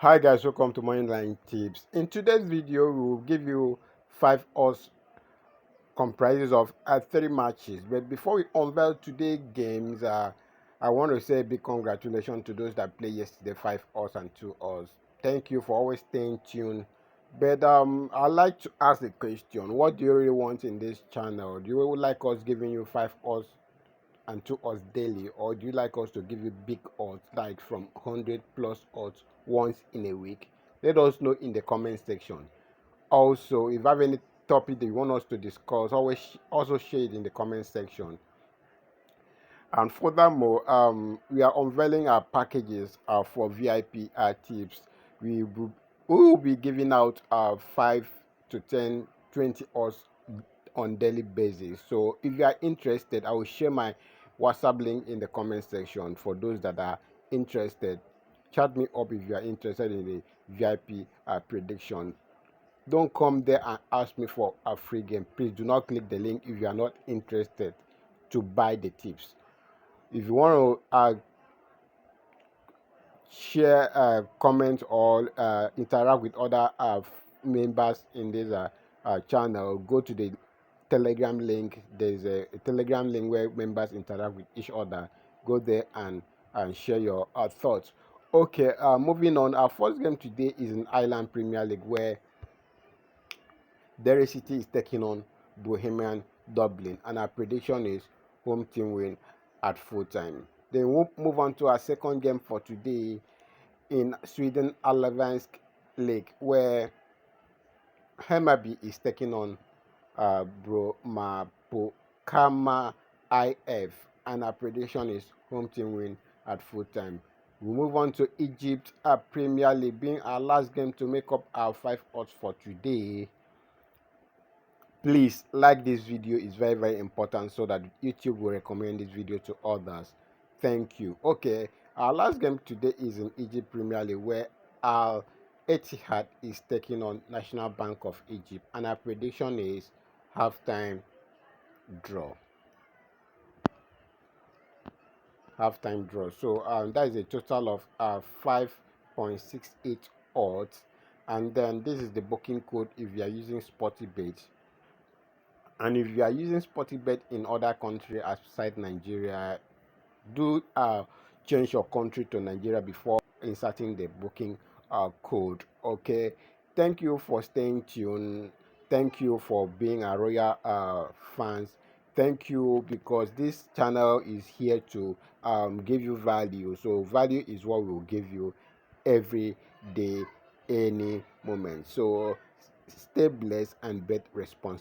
Hi guys, welcome to Moneyline Tips. In today's video, we will give you 5 odds comprises of 3 matches. But before we unveil today's games, I want to say a big congratulations to those that played yesterday, 5 odds and 2 odds. Thank you for always staying tuned. But I'd like to ask the question: what do you really want in this channel? Do you really like us giving you 5 odds and 2 odds daily, or do you like us to give you big odds like from 100 plus odds once in a week? Let us know in the comment section. Also, if you have any topic that you want us to discuss, always also share it in the comment section. And furthermore, we are unveiling our packages for VIP tips. We will be giving out 5 to 10, 20 odds on daily basis. So if you are interested, I will share my WhatsApp link in the comment section for those that are interested. Chat me up if you are interested in the VIP prediction. Don't come there and ask me for a free game. Please do not click the link if you are not interested to buy the tips. If you want to share, comment, or interact with other members in this channel, go to the Telegram link. There's a Telegram link where members interact with each other. Go there and share your thoughts. Okay, moving on. Our first game today is in Ireland Premier League, where Derry City is taking on Bohemian Dublin, and our prediction is home team win at full time. Then we'll move on to our second game for today in Sweden Allsvensk League, where Hammarby is taking on Bromapokama IF, and our prediction is home team win at full time. We move on to Egypt Premier League, being our last game to make up our 5 odds for today. Please like this video, is very important so that YouTube will recommend this video to others. Thank you. Okay, our last game today is in Egypt Premier League, where Al Etihad is taking on National Bank of Egypt, and our prediction is halftime draw. Halftime draw. So that is a total of 5.68 odds, and then this is the booking code if you are using SportyBet. And if you are using SportyBet in other countries outside Nigeria, do change your country to Nigeria before inserting the booking code. Okay, thank you for staying tuned. Thank you for being a royal fans. Thank you, because this channel is here to give you value. So value is what we will give you every day, any moment. So stay blessed and bet responsibly.